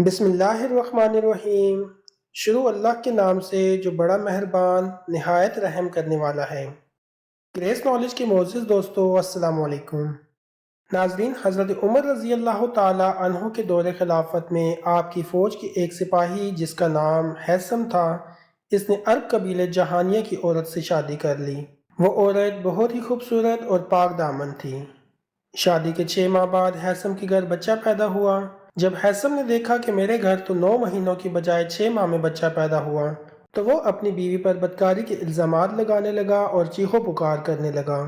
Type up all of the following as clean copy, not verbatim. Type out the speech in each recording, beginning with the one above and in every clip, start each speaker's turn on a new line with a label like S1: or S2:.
S1: بسم اللہ الرحمن الرحیم۔ شروع اللہ کے نام سے جو بڑا مہربان نہایت رحم کرنے والا ہے۔ گریس نالج کے معزز دوستو، السلام علیکم۔ ناظرین، حضرت عمر رضی اللہ تعالی عنہ کے دور خلافت میں آپ کی فوج کی ایک سپاہی جس کا نام حیثم تھا، اس نے عرب قبیلے جہانیہ کی عورت سے شادی کر لی۔ وہ عورت بہت ہی خوبصورت اور پاک دامن تھی۔ شادی کے 6 ماہ بعد حیثم کے گھر بچہ پیدا ہوا۔ جب حیثم نے دیکھا کہ میرے گھر تو 9 مہینوں کی بجائے 6 ماہ میں بچہ پیدا ہوا، تو وہ اپنی بیوی پر بدکاری کے الزامات لگانے لگا اور چیخو پکار کرنے لگا۔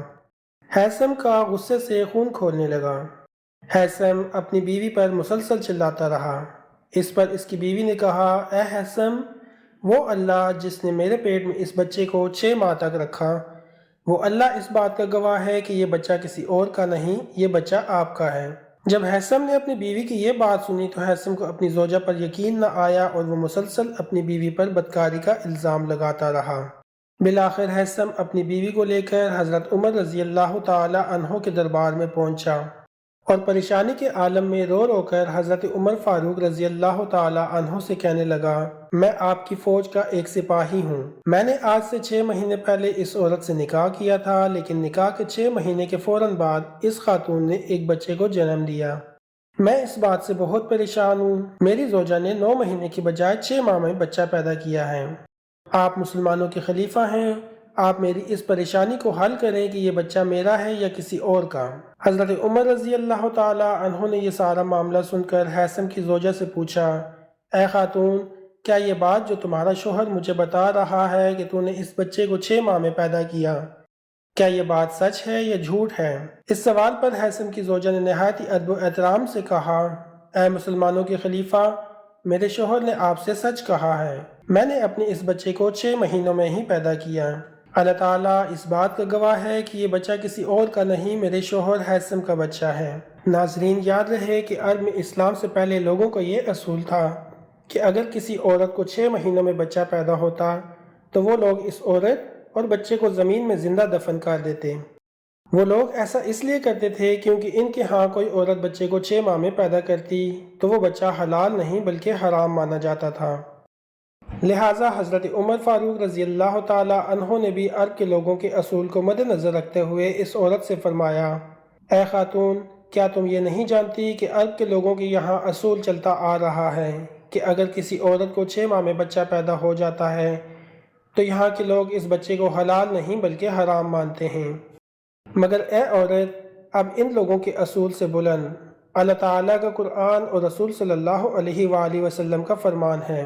S1: حیثم کا غصے سے خون کھولنے لگا۔ حیثم اپنی بیوی پر مسلسل چلاتا رہا۔ اس پر اس کی بیوی نے کہا، اے حیثم، وہ اللہ جس نے میرے پیٹ میں اس بچے کو 6 ماہ تک رکھا، وہ اللہ اس بات کا گواہ ہے کہ یہ بچہ کسی اور کا نہیں، یہ بچہ آپ کا ہے۔ جب حیثم نے اپنی بیوی کی یہ بات سنی تو حیثم کو اپنی زوجہ پر یقین نہ آیا اور وہ مسلسل اپنی بیوی پر بدکاری کا الزام لگاتا رہا۔ بالآخر حیثم اپنی بیوی کو لے کر حضرت عمر رضی اللہ تعالی عنہ کے دربار میں پہنچا اور پریشانی کے عالم میں رو رو کر حضرت عمر فاروق رضی اللہ تعالی عنہ سے کہنے لگا، میں آپ کی فوج کا ایک سپاہی ہوں۔ میں نے آج سے 6 مہینے پہلے اس عورت سے نکاح کیا تھا، لیکن نکاح کے 6 مہینے کے فوراً بعد اس خاتون نے ایک بچے کو جنم دیا۔ میں اس بات سے بہت پریشان ہوں۔ میری زوجہ نے 9 مہینے کی بجائے 6 ماہ میں بچہ پیدا کیا ہے۔ آپ مسلمانوں کے خلیفہ ہیں، آپ میری اس پریشانی کو حل کریں کہ یہ بچہ میرا ہے یا کسی اور کا۔ حضرت عمر رضی اللہ تعالی عنہ نے یہ سارا معاملہ سن کر حیثم کی زوجہ سے پوچھا، اے خاتون، کیا یہ بات جو تمہارا شوہر مجھے بتا رہا ہے کہ تو نے اس بچے کو 6 ماہ میں پیدا کیا، کیا یہ بات سچ ہے یا جھوٹ ہے؟ اس سوال پر حیثم کی زوجہ نے نہایت ہی ادب و احترام سے کہا، اے مسلمانوں کے خلیفہ، میرے شوہر نے آپ سے سچ کہا ہے، میں نے اپنے اس بچے کو 6 مہینوں میں ہی پیدا کیا۔ اللہ تعالیٰ اس بات کا گواہ ہے کہ یہ بچہ کسی اور کا نہیں، میرے شوہر حیثم کا بچہ ہے۔ ناظرین، یاد رہے کہ عرب میں اسلام سے پہلے لوگوں کا یہ اصول تھا کہ اگر کسی عورت کو 6 مہینوں میں بچہ پیدا ہوتا تو وہ لوگ اس عورت اور بچے کو زمین میں زندہ دفن کر دیتے۔ وہ لوگ ایسا اس لیے کرتے تھے کیونکہ ان کے ہاں کوئی عورت بچے کو 6 ماہ میں پیدا کرتی تو وہ بچہ حلال نہیں بلکہ حرام مانا جاتا تھا۔ لہٰذا حضرت عمر فاروق رضی اللہ تعالی عنہ نے بھی عرب کے لوگوں کے اصول کو مد نظر رکھتے ہوئے اس عورت سے فرمایا، اے خاتون، کیا تم یہ نہیں جانتی کہ عرب کے لوگوں کے یہاں اصول چلتا آ رہا ہے کہ اگر کسی عورت کو 6 ماہ میں بچہ پیدا ہو جاتا ہے تو یہاں کے لوگ اس بچے کو حلال نہیں بلکہ حرام مانتے ہیں؟ مگر اے عورت، اب ان لوگوں کے اصول سے بلند اللہ تعالیٰ کا قرآن اور رسول صلی اللہ علیہ وآلہ وسلم کا فرمان ہے۔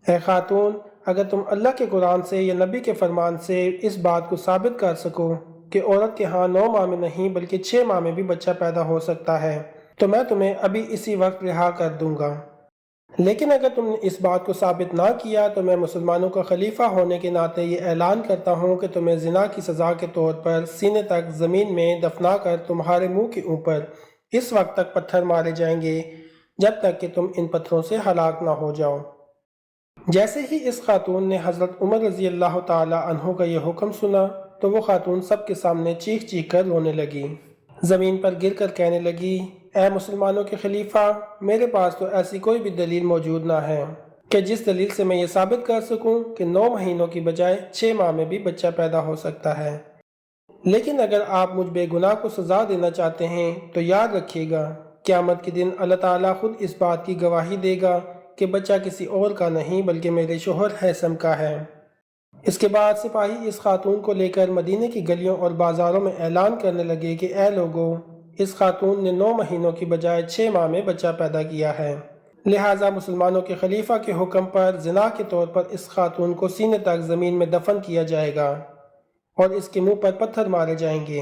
S1: اے خاتون، اگر تم اللہ کے قرآن سے یا نبی کے فرمان سے اس بات کو ثابت کر سکو کہ عورت کے ہاں 9 ماہ میں نہیں بلکہ 6 ماہ میں بھی بچہ پیدا ہو سکتا ہے تو میں تمہیں ابھی اسی وقت رہا کر دوں گا۔ لیکن اگر تم نے اس بات کو ثابت نہ کیا تو میں مسلمانوں کا خلیفہ ہونے کے ناطے یہ اعلان کرتا ہوں کہ تمہیں زنا کی سزا کے طور پر سینے تک زمین میں دفنا کر تمہارے منہ کے اوپر اس وقت تک پتھر مارے جائیں گے جب تک کہ تم ان پتھروں سے ہلاک نہ ہو جاؤ۔ جیسے ہی اس خاتون نے حضرت عمر رضی اللہ تعالی عنہ کا یہ حکم سنا تو وہ خاتون سب کے سامنے چیخ چیخ کر رونے لگی، زمین پر گر کر کہنے لگی، اے مسلمانوں کے خلیفہ، میرے پاس تو ایسی کوئی بھی دلیل موجود نہ ہے کہ جس دلیل سے میں یہ ثابت کر سکوں کہ 9 مہینوں کی بجائے 6 ماہ میں بھی بچہ پیدا ہو سکتا ہے۔ لیکن اگر آپ مجھ بے گناہ کو سزا دینا چاہتے ہیں تو یاد رکھیے گا، قیامت کے دن اللہ تعالیٰ خود اس بات کی گواہی دے گا کہ بچہ کسی اور کا نہیں بلکہ میرے شوہر حیثم کا ہے۔ اس کے بعد سپاہی اس خاتون کو لے کر مدینے کی گلیوں اور بازاروں میں اعلان کرنے لگے کہ اے لوگو، اس خاتون نے 9 مہینوں کی بجائے 6 ماہ میں بچہ پیدا کیا ہے، لہٰذا مسلمانوں کے خلیفہ کے حکم پر زنا کے طور پر اس خاتون کو سینے تک زمین میں دفن کیا جائے گا اور اس کے منہ پر پتھر مارے جائیں گے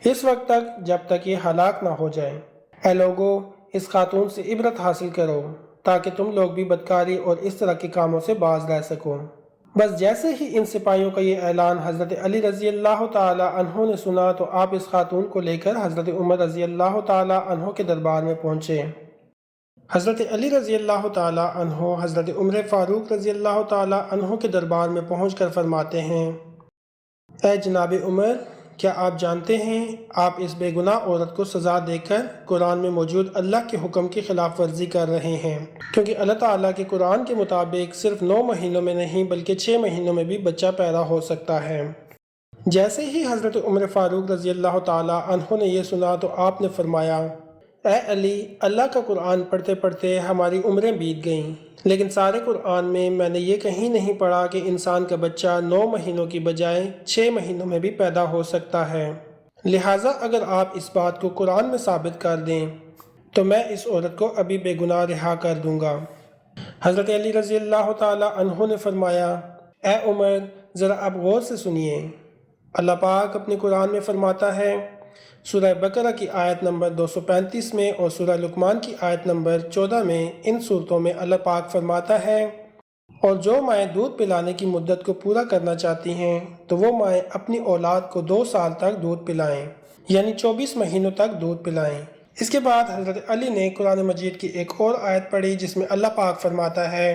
S1: اس وقت تک جب تک یہ ہلاک نہ ہو جائے۔ اے لوگو، اس خاتون سے عبرت حاصل کرو تاکہ تم لوگ بھی بدکاری اور اس طرح کے کاموں سے باز رہ سکو۔ بس جیسے ہی ان سپاہیوں کا یہ اعلان حضرت علی رضی اللہ تعالی عنہ نے سنا تو آپ اس خاتون کو لے کر حضرت عمر رضی اللہ تعالی عنہ کے دربار میں پہنچے۔ حضرت علی رضی اللہ تعالی عنہ حضرت عمر فاروق رضی اللہ تعالی عنہ کے دربار میں پہنچ کر فرماتے ہیں، اے جناب عمر، کیا آپ جانتے ہیں آپ اس بے گناہ عورت کو سزا دے کر قرآن میں موجود اللہ کے حکم کی خلاف ورزی کر رہے ہیں؟ کیونکہ اللہ تعالیٰ کے قرآن کے مطابق صرف 9 مہینوں میں نہیں بلکہ 6 مہینوں میں بھی بچہ پیدا ہو سکتا ہے۔ جیسے ہی حضرت عمر فاروق رضی اللہ تعالیٰ عنہ نے یہ سنا تو آپ نے فرمایا، اے علی، اللہ کا قرآن پڑھتے پڑھتے ہماری عمریں بیت گئیں، لیکن سارے قرآن میں نے یہ کہیں نہیں پڑھا کہ انسان کا بچہ 9 مہینوں کی بجائے 6 مہینوں میں بھی پیدا ہو سکتا ہے۔ لہٰذا اگر آپ اس بات کو قرآن میں ثابت کر دیں تو میں اس عورت کو ابھی بے گناہ رہا کر دوں گا۔ حضرت علی رضی اللہ تعالیٰ عنہ نے فرمایا، اے عمر، ذرا اب غور سے سنیے۔ اللہ پاک اپنے قرآن میں فرماتا ہے، سورہ بقرہ کی آیت نمبر 235 میں اور سورہ لقمان کی آیت نمبر 14 میں، ان صورتوں میں اللہ پاک فرماتا ہے، اور جو مائیں دودھ پلانے کی مدت کو پورا کرنا چاہتی ہیں تو وہ مائیں اپنی اولاد کو 2 سال تک دودھ پلائیں، یعنی 24 مہینوں تک دودھ پلائیں۔ اس کے بعد حضرت علی نے قرآن مجید کی ایک اور آیت پڑھی جس میں اللہ پاک فرماتا ہے،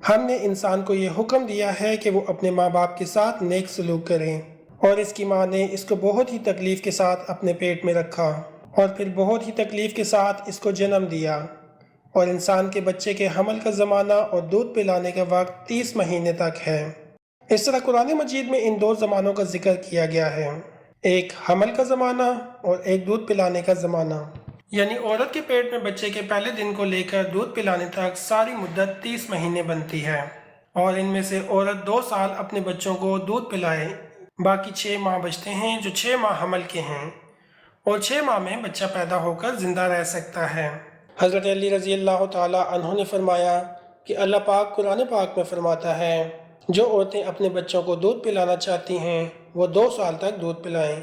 S1: ہم نے انسان کو یہ حکم دیا ہے کہ وہ اپنے ماں باپ کے ساتھ نیک سلوک کریں، اور اس کی ماں نے اس کو بہت ہی تکلیف کے ساتھ اپنے پیٹ میں رکھا اور پھر بہت ہی تکلیف کے ساتھ اس کو جنم دیا، اور انسان کے بچے کے حمل کا زمانہ اور دودھ پلانے کا وقت 30 مہینے تک ہے۔ اس طرح قرآن مجید میں ان 2 زمانوں کا ذکر کیا گیا ہے، ایک حمل کا زمانہ اور ایک دودھ پلانے کا زمانہ، یعنی عورت کے پیٹ میں بچے کے پہلے دن کو لے کر دودھ پلانے تک ساری مدت 30 مہینے بنتی ہے، اور ان میں سے عورت 2 سال اپنے بچوں کو دودھ پلائے، باقی 6 ماہ بچتے ہیں جو 6 ماہ حمل کے ہیں، اور 6 ماہ میں بچہ پیدا ہو کر زندہ رہ سکتا ہے۔ حضرت علی رضی اللہ تعالیٰ عنہ نے فرمایا کہ اللہ پاک قرآن پاک میں فرماتا ہے، جو عورتیں اپنے بچوں کو دودھ پلانا چاہتی ہیں وہ 2 سال تک دودھ پلائیں،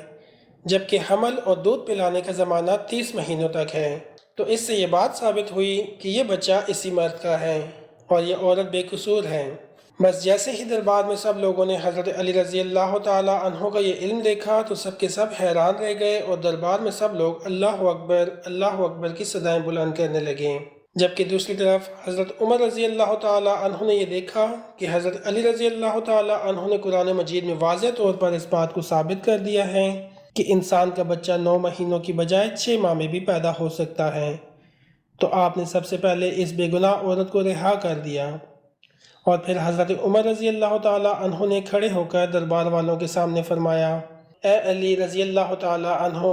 S1: جبکہ حمل اور دودھ پلانے کا زمانہ 30 مہینوں تک ہے۔ تو اس سے یہ بات ثابت ہوئی کہ یہ بچہ اسی مرد کا ہے اور یہ عورت بے قصور ہے۔ بس جیسے ہی دربار میں سب لوگوں نے حضرت علی رضی اللہ تعالیٰ عنہ کا یہ علم دیکھا تو سب کے سب حیران رہ گئے، اور دربار میں سب لوگ اللہ اکبر کی صدائیں بلند کرنے لگے۔ جبکہ دوسری طرف حضرت عمر رضی اللہ تعالیٰ عنہ نے یہ دیکھا کہ حضرت علی رضی اللہ تعالیٰ عنہ نے قرآن مجید میں واضح طور پر اس بات کو ثابت کر دیا ہے کہ انسان کا بچہ 9 مہینوں کی بجائے 6 ماہ میں بھی پیدا ہو سکتا ہے، تو آپ نے سب سے پہلے اس بے گناہ عورت کو رہا کر دیا۔ اور پھر حضرت عمر رضی اللہ تعالیٰ عنہ نے کھڑے ہو کر دربار والوں کے سامنے فرمایا، اے علی رضی اللہ تعالیٰ عنہ،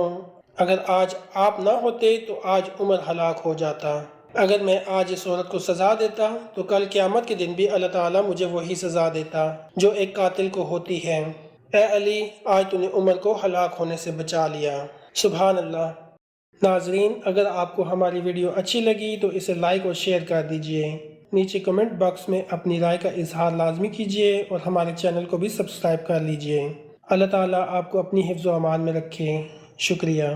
S1: اگر آج آپ نہ ہوتے تو آج عمر ہلاک ہو جاتا۔ اگر میں آج اس عورت کو سزا دیتا تو کل قیامت کے دن بھی اللہ تعالیٰ مجھے وہی سزا دیتا جو ایک قاتل کو ہوتی ہے۔ اے علی، آج تو نے عمر کو ہلاک ہونے سے بچا لیا۔ سبحان اللہ۔ ناظرین، اگر آپ کو ہماری ویڈیو اچھی لگی تو اسے لائک اور شیئر کر دیجئے۔ نیچے کمنٹ باکس میں اپنی رائے کا اظہار لازمی کیجیے اور ہمارے چینل کو بھی سبسکرائب کر لیجئے۔ اللہ تعالیٰ آپ کو اپنی حفظ و امان میں رکھے۔ شکریہ۔